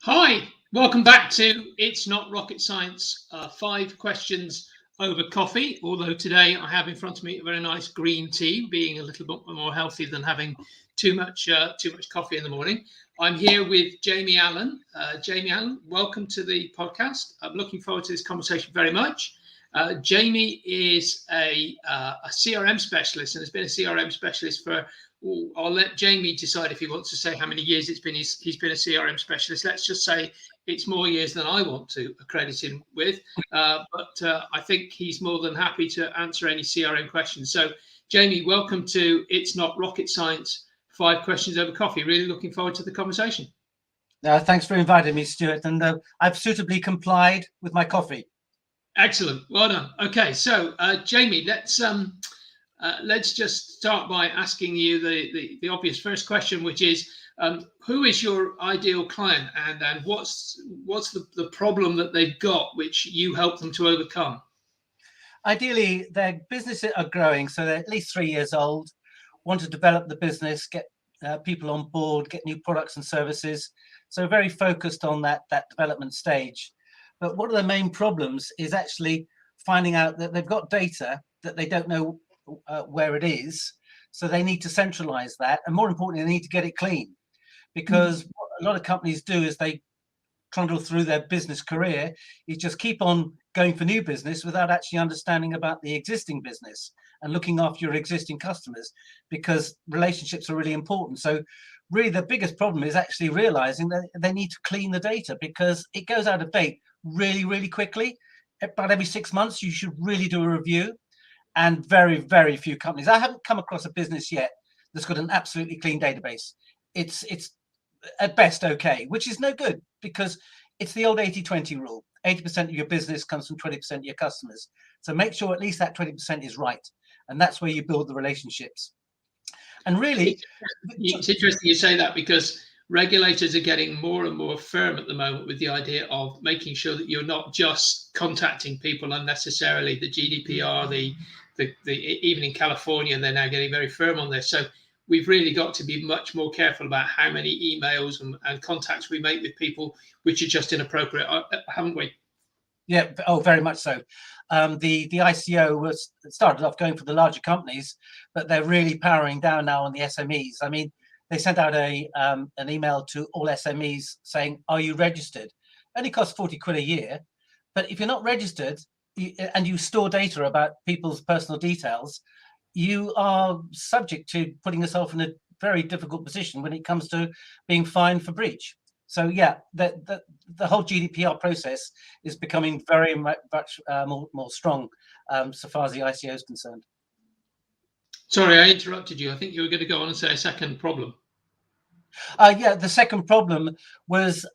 Hi, welcome back to It's Not Rocket Science, 5 questions over coffee. Although today I have in front of me a very nice green tea, being a little bit more healthy than having too much coffee in the morning. I'm here with Jamie Allan. Jamie Allan, welcome to the podcast. I'm looking forward to this conversation very much. Jamie is a CRM specialist and has been a CRM specialist for. I'll let Jamie decide if he wants to say how many years it's been. He's been a CRM specialist. Let's just say it's more years than I want to accredit him with. But I think he's more than happy to answer any CRM questions. So, Jamie, welcome to It's Not Rocket Science, 5 questions over coffee. Really looking forward to the conversation. Thanks for inviting me, Stuart. And I've suitably complied with my coffee. Excellent. Well done. Okay, so Jamie, let's just start by asking you the obvious first question, which is who is your ideal client, and what's the problem that they've got which you help them to overcome? Ideally, their businesses are growing, so they're at least 3 years old, want to develop the business, get people on board, get new products and services. So very focused on that development stage. But one of the main problems is actually finding out that they've got data that they don't know where it is. So they need to centralize that. And more importantly, they need to get it clean. Because what a lot of companies do is they trundle through their business career, you just keep on going for new business without actually understanding about the existing business and looking after your existing customers, because relationships are really important. So really the biggest problem is actually realizing that they need to clean the data, because it goes out of date really, really quickly. About every 6 months, you should really do a review. And very, very few companies. I haven't come across a business yet that's got an absolutely clean database. It's at best okay, which is no good, because it's the old 80-20 rule. 80% of your business comes from 20% of your customers. So make sure at least that 20% is right. And that's where you build the relationships. And really, it's interesting you say that, because regulators are getting more and more firm at the moment with the idea of making sure that you're not just contacting people unnecessarily. The GDPR, the even in California, they're now getting very firm on this. So we've really got to be much more careful about how many emails and contacts we make with people, which are just inappropriate, haven't we? Yeah, oh, very much so. The ICO started off going for the larger companies, but they're really powering down now on the SMEs. I mean, they sent out an email to all SMEs saying, "Are you registered?" It only costs 40 quid a year, but if you're not registered and you store data about people's personal details, you are subject to putting yourself in a very difficult position when it comes to being fined for breach. So yeah, the whole GDPR process is becoming very much more strong so far as the ICO is concerned. Sorry, I interrupted you. I think you were going to go on and say a second problem. Yeah, the second problem was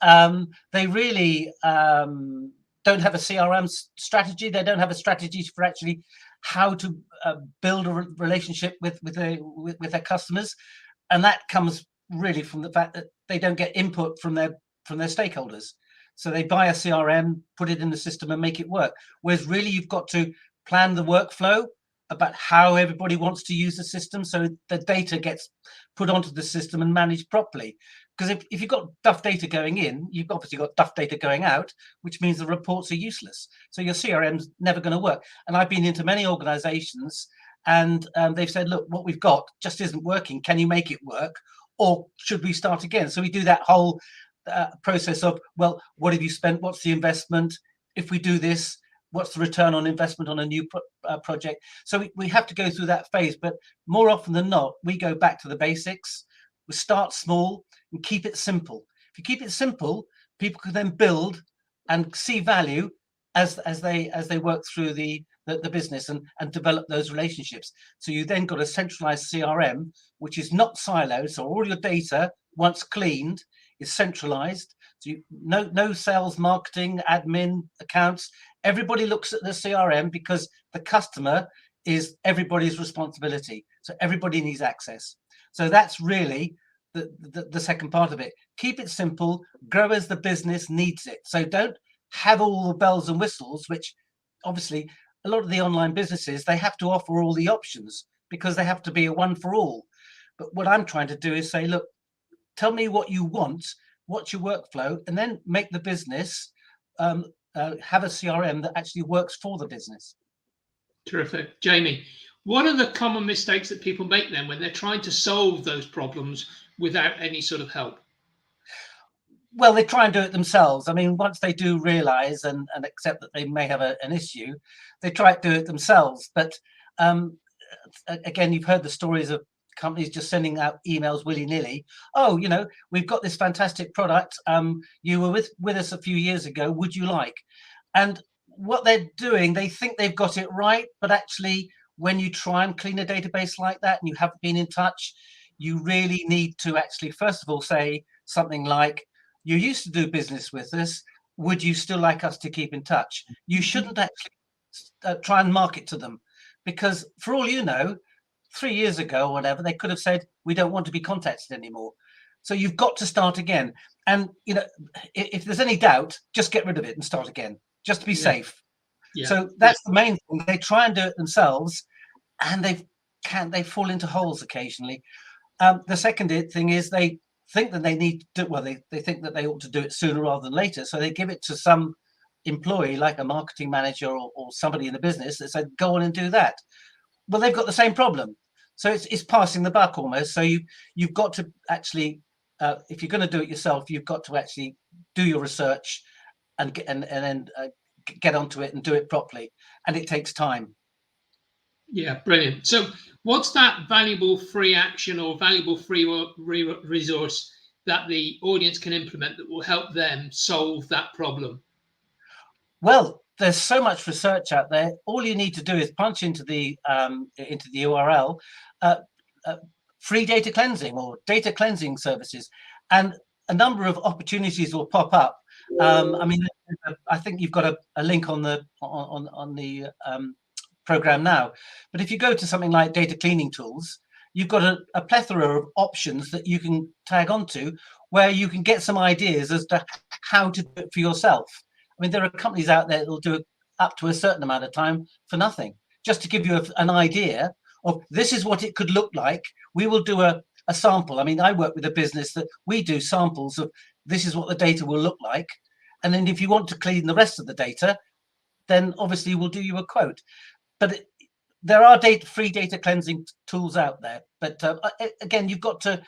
they really don't have a CRM strategy. They don't have a strategy for actually how to build a relationship with their customers, and that comes really from the fact that they don't get input from their stakeholders. So they buy a CRM, put it in the system, and make it work. Whereas really, you've got to plan the workflow about how everybody wants to use the system, so the data gets put onto the system and managed properly. Because if you've got duff data going in, you've obviously got duff data going out, which means the reports are useless. So your CRM's never going to work. And I've been into many organizations, and they've said, look, what we've got just isn't working. Can you make it work? Or should we start again? So we do that whole process of, well, what have you spent? What's the investment? If we do this, what's the return on investment on a new project? So we have to go through that phase, but more often than not, we go back to the basics. We start small and keep it simple. If you keep it simple, people can then build and see value as they work through the business and develop those relationships. So you then got a centralized CRM, which is not siloed. So all your data, once cleaned, is centralized. So no sales, marketing, admin, accounts. Everybody looks at the CRM, because the customer is everybody's responsibility. So everybody needs access. So that's really the second part of it. Keep it simple, grow as the business needs it. So don't have all the bells and whistles, which obviously a lot of the online businesses, they have to offer all the options because they have to be a one for all. But what I'm trying to do is say, look, tell me what you want, what's your workflow, and then make the business have a CRM that actually works for the business. Terrific. Jamie, what are the common mistakes that people make then when they're trying to solve those problems without any sort of help? Well, they try and do it themselves. I mean, once they do realize and accept that they may have an issue, they try to do it themselves. But again, you've heard the stories of companies just sending out emails willy-nilly. Oh, you know, we've got this fantastic product. You were with us a few years ago. Would you like? And what they're doing, they think they've got it right, but actually, when you try and clean a database like that and you haven't been in touch, you really need to actually, first of all, say something like, you used to do business with us. Would you still like us to keep in touch? You shouldn't actually try and market to them, because for all you know, 3 years ago or whatever, they could have said, we don't want to be contacted anymore. So you've got to start again. And, you know, if there's any doubt, just get rid of it and start again, just to be safe. Yeah. So that's the main thing. They try and do it themselves, and they fall into holes occasionally. The second thing is they think that they need to, well, they think that they ought to do it sooner rather than later. So they give it to some employee, like a marketing manager or somebody in the business, that said, go on and do that. Well, they've got the same problem. So it's passing the buck almost. So you've got to actually, if you're going to do it yourself, you've got to actually do your research and then get onto it and do it properly. And it takes time. Yeah, brilliant. So what's that valuable free action or valuable free resource that the audience can implement that will help them solve that problem? Well, there's so much research out there. All you need to do is punch into the URL, free data cleansing or data cleansing services, and a number of opportunities will pop up. I mean, I think you've got a link on the program now, but if you go to something like data cleaning tools, you've got a plethora of options that you can tag onto, where you can get some ideas as to how to do it for yourself. I mean, there are companies out there that will do it up to a certain amount of time for nothing, just to give you an idea of this is what it could look like. We will do a sample. I mean, I work with a business that we do samples of this is what the data will look like. And then if you want to clean the rest of the data, then obviously we'll do you a quote. But there are free data cleansing tools out there. But again, you've got to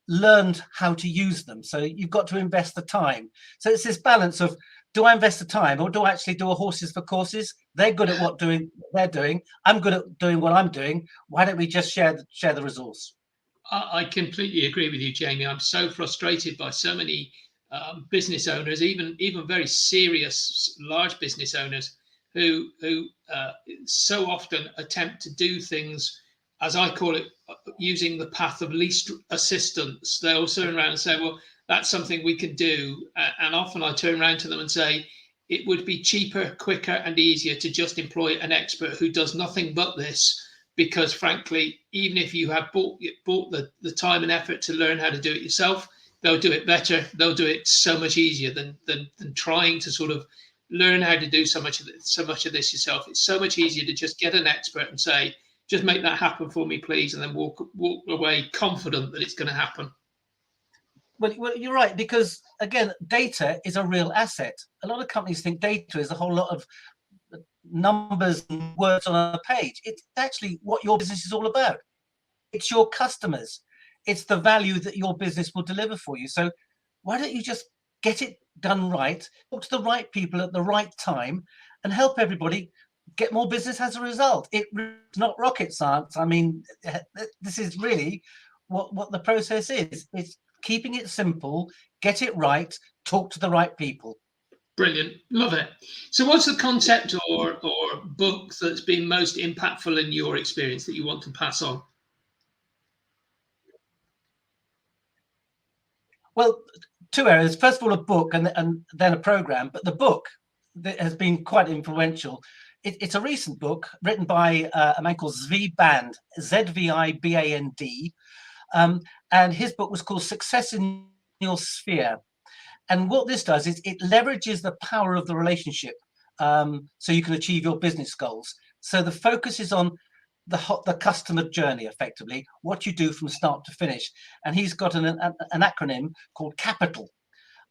learn how to use them. So you've got to invest the time. So it's this balance of, do I invest the time or do I actually do a horses for courses? They're good at what they're doing. I'm good at doing what I'm doing. Why don't we just share the resource? I completely agree with you, Jamie. I'm so frustrated by so many business owners, even very serious large business owners, who so often attempt to do things, as I call it, using the path of least assistance. They'll turn around and say, well, that's something we can do. And often I turn around to them and say, it would be cheaper, quicker, and easier to just employ an expert who does nothing but this. Because frankly, even if you have bought the time and effort to learn how to do it yourself, they'll do it better. They'll do it so much easier than trying to sort of learn how to do so much of this yourself. It's so much easier to just get an expert and say, just make that happen for me, please, and then walk away confident that it's going to happen. Well, you're right, because again, data is a real asset. A lot of companies think data is a whole lot of numbers and words on a page. It's actually what your business is all about. It's your customers. It's the value that your business will deliver for you. So why don't you just get it done right, talk to the right people at the right time, and help everybody get more business as a result? It's not rocket science. I mean, this is really what the process is. It's keeping it simple, get it right, talk to the right people. Brilliant. Love it. So what's the concept or book that's been most impactful in your experience that you want to pass on? Well, two areas. First of all, a book and then a program. But the book that has been quite influential. It's a recent book written by a man called Zvi Band, Zviband. And his book was called Success in Your Sphere. And what this does is it leverages the power of the relationship so you can achieve your business goals. So the focus is on the customer journey, effectively, what you do from start to finish. And he's got an acronym called CAPITAL.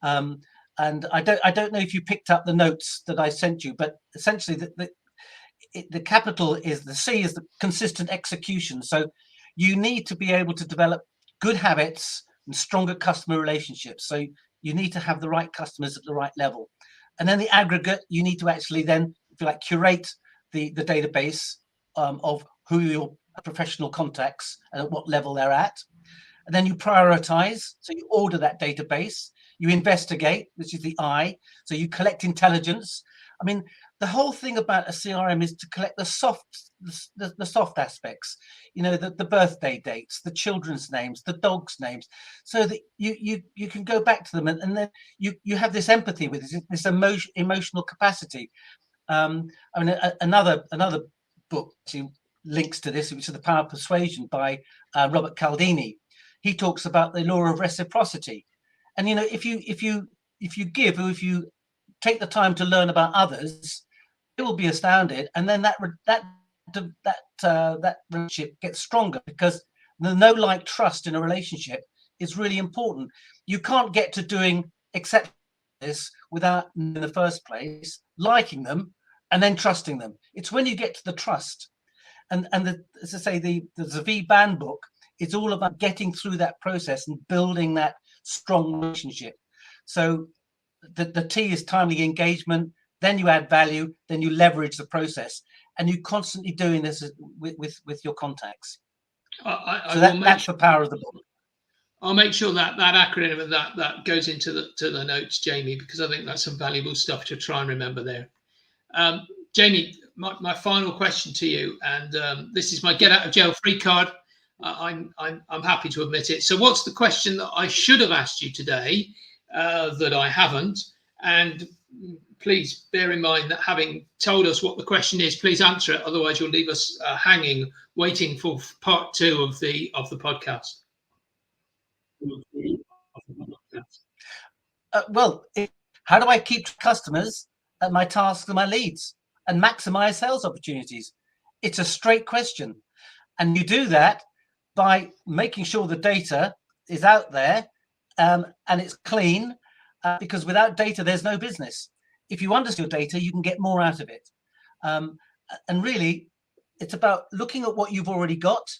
And I don't know if you picked up the notes that I sent you, but essentially the capital is the C is the consistent execution. So you need to be able to develop good habits and stronger customer relationships. So you need to have the right customers at the right level. And then the aggregate, you need to actually then, if you like, curate the database of who your professional contacts and at what level they're at. And then you prioritize. So you order that database, you investigate, which is the I. So you collect intelligence. I mean, the whole thing about a CRM is to collect the soft aspects, you know, the birthday dates, the children's names, the dogs' names, so that you can go back to them, and then you have this empathy with this emotional capacity. I mean, another book actually links to this, which is The Power of Persuasion by Robert Cialdini. He talks about the law of reciprocity, and you know, if you give, or if you take the time to learn about others, it will be astounded, and then that relationship gets stronger, because the know, like, trust in a relationship is really important. You can't get to doing except this without, in the first place, liking them and then trusting them. It's when you get to the trust, and as I say, the Zavi Ban book, it's all about getting through that process and building that strong relationship. So the T is timely engagement. Then you add value, then you leverage the process, and you're constantly doing this with your contacts. So that's the power of the book. I'll make sure that acronym of that goes into the notes, Jamie, because I think that's some valuable stuff to try and remember there. Jamie, my final question to you, and this is my get out of jail free card. I'm happy to admit it. So, what's the question that I should have asked you today that I haven't? And please bear in mind that, having told us what the question is, please answer it. Otherwise, you'll leave us hanging, waiting for part 2 of the podcast. Well, how do I keep customers at my tasks and my leads and maximize sales opportunities? It's a straight question, and you do that by making sure the data is out there and it's clean, because without data, there's no business. If you understand your data, you can get more out of it. And really, it's about looking at what you've already got,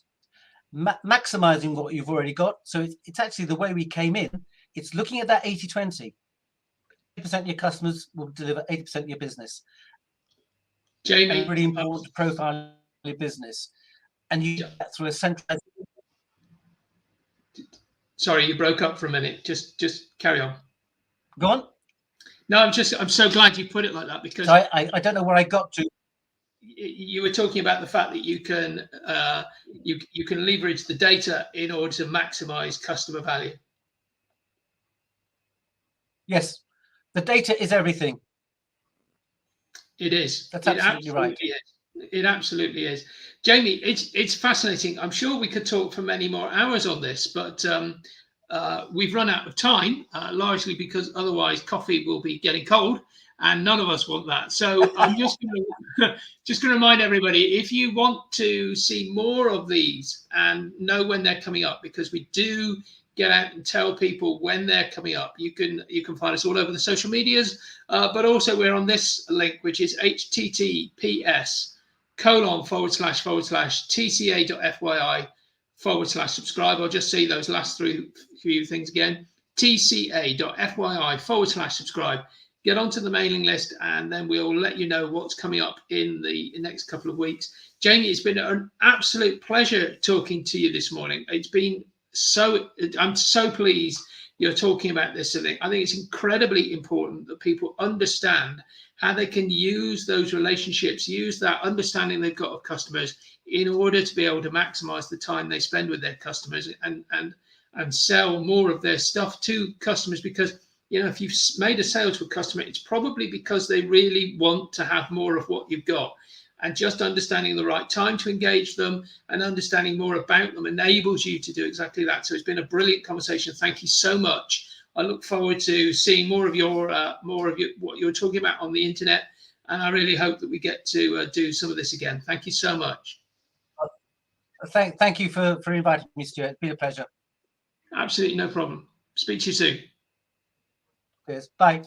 maximizing what you've already got. So it's actually the way we came in. It's looking at that 80-20. 80% of your customers will deliver 80% of your business. Jamie, and really important to profile your business. And you do that through a centralized. Sorry, you broke up for a minute. Just carry on. Go on. No, I'm so glad you put it like that, because so I don't know where I got to. You were talking about the fact that you can leverage the data in order to maximize customer value. Yes, the data is everything. It is. That's absolutely right. It absolutely is. Jamie, it's fascinating. I'm sure we could talk for many more hours on this, but we've run out of time, largely because otherwise coffee will be getting cold, and none of us want that. So I'm just going to remind everybody, if you want to see more of these and know when they're coming up, because we do get out and tell people when they're coming up, you can find us all over the social medias, but also we're on this link, which is https://tca.fyi/subscribe. I'll just say those last few things again. tca.fyi/subscribe. Get onto the mailing list, and then we'll let you know what's coming up in the next couple of weeks. Jamie, it's been an absolute pleasure talking to you this morning. I'm so pleased you're talking about this. I think it's incredibly important that people understand how they can use those relationships, use that understanding they've got of customers, in order to be able to maximize the time they spend with their customers and sell more of their stuff to customers. Because, you know, if you've made a sale to a customer, it's probably because they really want to have more of what you've got. And just understanding the right time to engage them and understanding more about them enables you to do exactly that. So it's been a brilliant conversation. Thank you so much. I look forward to seeing more of what you're talking about on the internet, and I really hope that we get to do some of this again. Thank you so much. Thank you for inviting me, Stuart. It's been a pleasure. Absolutely no problem. Speak to you soon. Cheers. Bye.